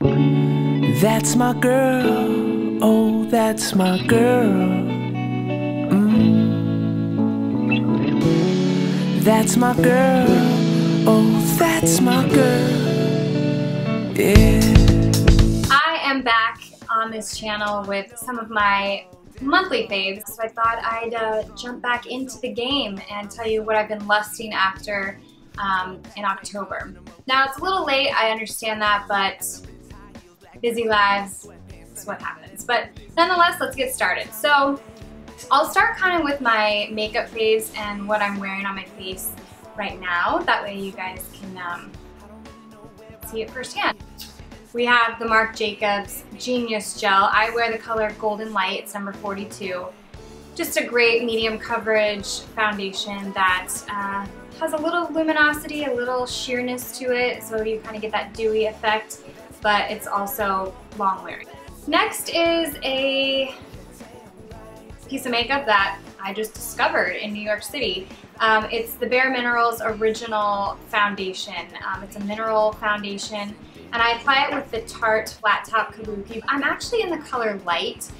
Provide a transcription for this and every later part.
That's my girl, oh that's my girl. That's my girl, oh that's my girl. Yeah. I am back on this channel with some of my monthly faves, so I thought I'd jump back into the game and tell you what I've been lusting after in October. Now it's a little late, I understand that, but busy lives is what happens. But nonetheless, let's get started. So I'll start kind of with my makeup phase and what I'm wearing on my face right now. That way you guys can see it firsthand. We have the Marc Jacobs Genius Gel. I wear the color Golden Light, it's number 42. Just a great medium coverage foundation that has a little luminosity, a little sheerness to it, so you kind of get that dewy effect, but it's also long wearing. Next is a piece of makeup that I just discovered in New York City. It's the Bare Minerals Original Foundation. It's a mineral foundation, and I apply it with the Tarte Flat Top Kabuki. I'm actually in the color Light,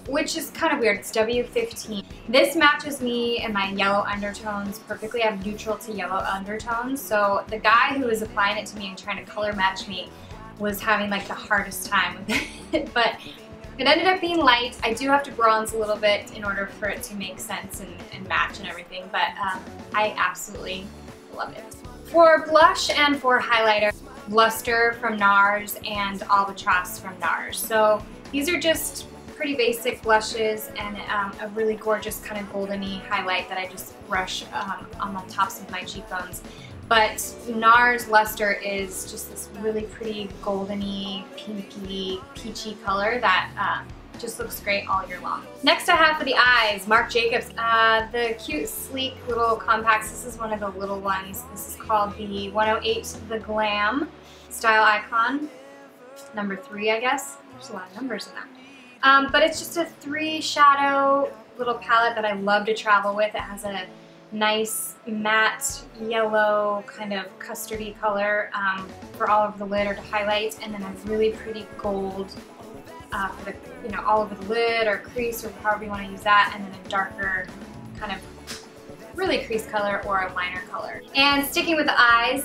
which is kind of weird. It's W15. This matches me and my yellow undertones perfectly. I have neutral to yellow undertones, so the guy who was applying it to me and trying to color match me was having like the hardest time with it. But it ended up being light. I do have to bronze a little bit in order for it to make sense and match and everything, but I absolutely love it. For blush and for highlighter, Luster from Nars and Albatross from Nars. So these are just pretty basic blushes and a really gorgeous kind of goldeny highlight that I just brush on the tops of my cheekbones. But Nars Luster is just this really pretty goldeny, pinky, peachy color that just looks great all year long. Next I have for the eyes, Marc Jacobs. The cute, sleek little compacts. This is one of the little ones. This is called the 108 The Glam Style Icon. Number 3, I guess. There's a lot of numbers in that. But it's just a 3 shadow little palette that I love to travel with. It has a nice matte yellow kind of custardy color for all over the lid or to highlight, and then a really pretty gold for the, you know, all over the lid or crease or however you want to use that, and then a darker kind of really crease color or a liner color. And sticking with the eyes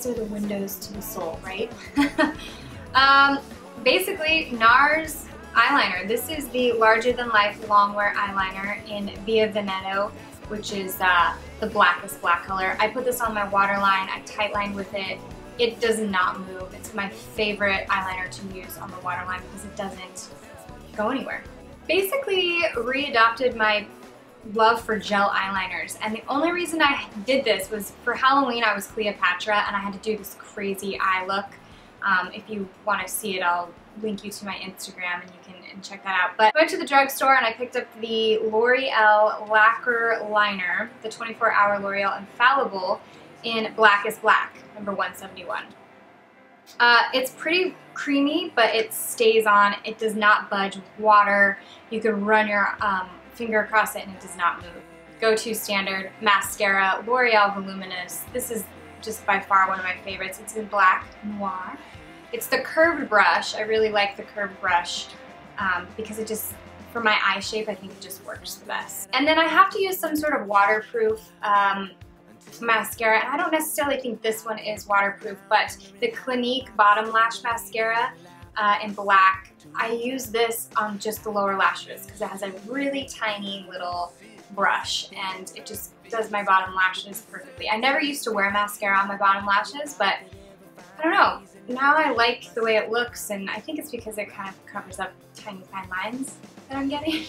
are the windows to the soul, right? Basically Nars eyeliner. This is the larger than life longwear eyeliner in Via Veneto, which is the Blackest black color. I put this on my waterline, I tightlined with it. It does not move. It's my favorite eyeliner to use on the waterline because it doesn't go anywhere. Basically readopted my love for gel eyeliners, and the only reason I did this was for Halloween. I was Cleopatra and I had to do this crazy eye look. If you want to see it, I'll link you to my Instagram and you can check that out. But I went to the drugstore and I picked up the L'Oreal Lacquer Liner, the 24-hour L'Oreal Infallible in Blackest black, number 171. It's pretty creamy, but it stays on. It does not budge with water. You can run your finger across it and it does not move. Go-to standard mascara, L'Oreal Voluminous. This is just by far one of my favorites. It's in black Noir. It's the curved brush. I really like the curved brush because it just, for my eye shape, I think it just works the best. And then I have to use some sort of waterproof mascara, and I don't necessarily think this one is waterproof, but the Clinique Bottom Lash Mascara in black. I use this on just the lower lashes because it has a really tiny little brush and it just does my bottom lashes perfectly. I never used to wear mascara on my bottom lashes, but I don't know. Now I like the way it looks, and I think it's because it kind of covers up tiny fine lines that I'm getting.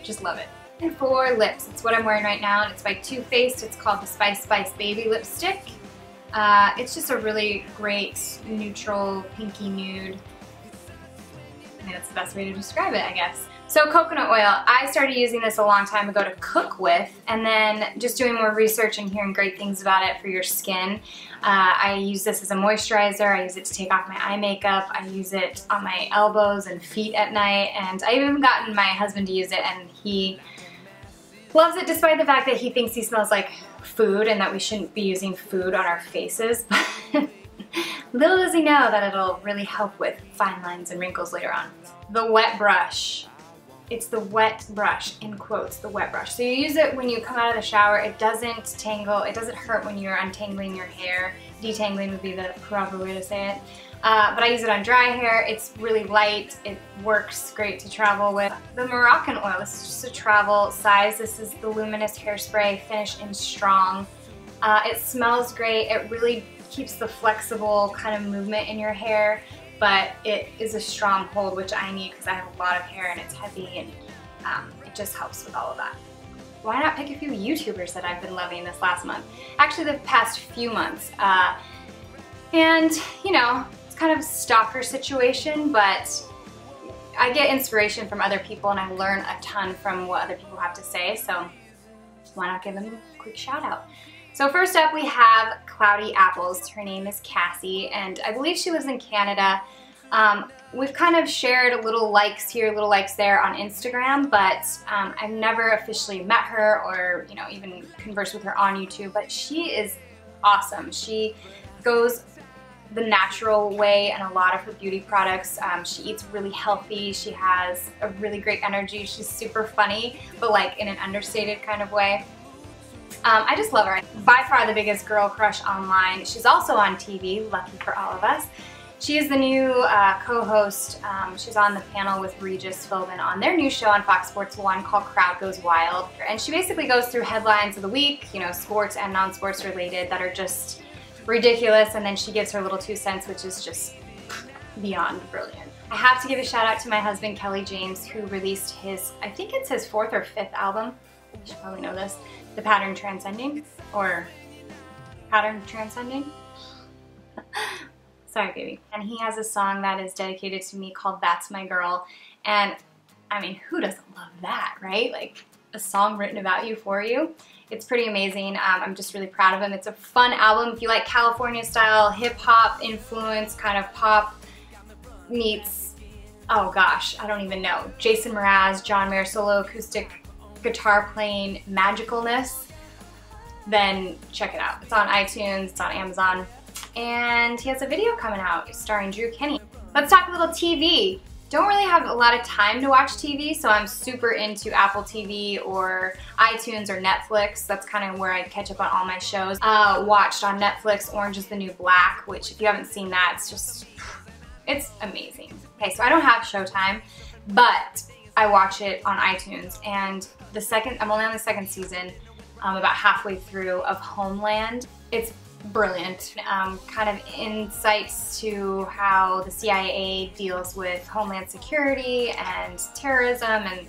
Just love it. And for lips, it's what I'm wearing right now, and it's by Too Faced. It's called the Spice Spice Baby Lipstick. It's just a really great neutral pinky nude. I mean, that's the best way to describe it, I guess. So coconut oil, I started using this a long time ago to cook with, and then just doing more research and hearing great things about it for your skin. I use this as a moisturizer, I use it to take off my eye makeup, I use it on my elbows and feet at night, and I've even gotten my husband to use it, and he loves it despite the fact that he thinks he smells like food and that we shouldn't be using food on our faces. Little does he know that it'll really help with fine lines and wrinkles later on. The wet brush. It's the wet brush, in quotes, the wet brush. So you use it when you come out of the shower. It doesn't tangle, it doesn't hurt when you're untangling your hair. Detangling would be the proper way to say it. But I use it on dry hair. It's really light. It works great to travel with. The Moroccan oil, this is just a travel size. This is the Voluminous Hairspray, Finish in Strong. It smells great. It really keeps the flexible kind of movement in your hair, but it is a strong hold, which I need because I have a lot of hair and it's heavy, and it just helps with all of that. Why not pick a few YouTubers that I've been loving this last month? Actually, the past few months. And, you know, it's kind of a stalker situation, but I get inspiration from other people and I learn a ton from what other people have to say, so why not give them a quick shout out? So first up we have Cloudy Apples. Her name is Cassie and I believe she lives in Canada. We've kind of shared little likes here, little likes there on Instagram, but I've never officially met her or, you know, even conversed with her on YouTube, but she is awesome. She goes the natural way in a lot of her beauty products. She eats really healthy. She has a really great energy. She's super funny, but like in an understated kind of way. I just love her. By far the biggest girl crush online. She's also on TV, lucky for all of us. She is the new co-host. She's on the panel with Regis Philbin on their new show on Fox Sports 1 called Crowd Goes Wild. And she basically goes through headlines of the week, you know, sports and non-sports related, that are just ridiculous, and then she gives her little 2 cents, which is just beyond brilliant. I have to give a shout out to my husband, Kelley James, who released his, I think it's his 4th or 5th album. You should probably know this. The Pattern Transcending, or Pattern Transcending? Sorry, baby. And he has a song that is dedicated to me called That's My Girl. And I mean, who doesn't love that, right? Like a song written about you, for you. It's pretty amazing. I'm just really proud of him. It's a fun album. If you like California style, hip hop influence, kind of pop meets, oh gosh, I don't even know. Jason Mraz, John Mayer solo acoustic guitar playing magicalness, then check it out. It's on iTunes, it's on Amazon, and he has a video coming out starring Drew Kenny. Let's talk a little TV. Don't really have a lot of time to watch TV, so I'm super into Apple TV or iTunes or Netflix. That's kind of where I catch up on all my shows. Watched on Netflix Orange is the New Black, which if you haven't seen that, it's just, it's amazing. Okay, so I don't have Showtime, but I watch it on iTunes, and I'm only on the 2nd season, about halfway through, of Homeland. It's brilliant. Kind of insights to how the CIA deals with Homeland security and terrorism and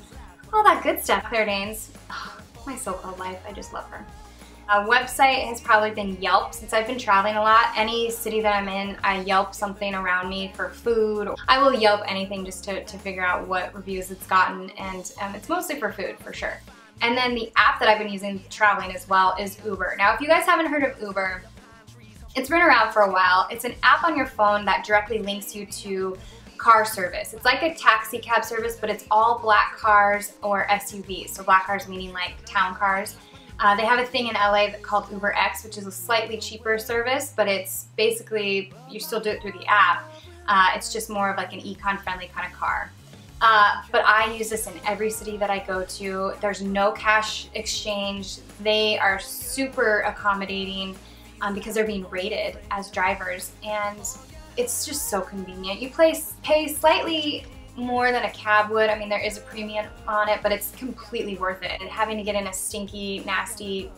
all that good stuff. Claire Danes, my so-called life, I just love her. Website has probably been Yelp. Since I've been traveling a lot, any city that I'm in, I Yelp something around me for food. I will Yelp anything just to figure out what reviews it's gotten, and it's mostly for food, for sure. And then the app that I've been using traveling as well is Uber. Now, if you guys haven't heard of Uber, it's been around for a while. It's an app on your phone that directly links you to car service. It's like a taxi cab service, but it's all black cars or SUVs. So black cars meaning like town cars. They have a thing in LA called UberX, which is a slightly cheaper service, but it's basically, you still do it through the app. It's just more of like an econ friendly kind of car. But I use this in every city that I go to. There's no cash exchange. They are super accommodating because they're being rated as drivers, and it's just so convenient. You pay slightly more than a cab would. I mean, there is a premium on it, but it's completely worth it. And having to get in a stinky, nasty,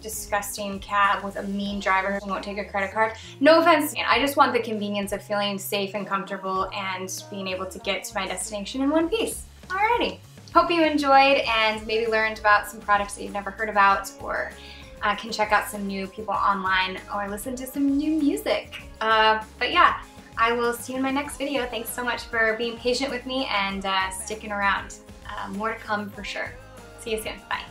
disgusting cab with a mean driver who won't take a credit card. No offense, I just want the convenience of feeling safe and comfortable and being able to get to my destination in one piece. Alrighty. Hope you enjoyed and maybe learned about some products that you've never heard about, or can check out some new people online, or listen to some new music. But yeah, I will see you in my next video. Thanks so much for being patient with me and sticking around. More to come for sure. See you soon. Bye.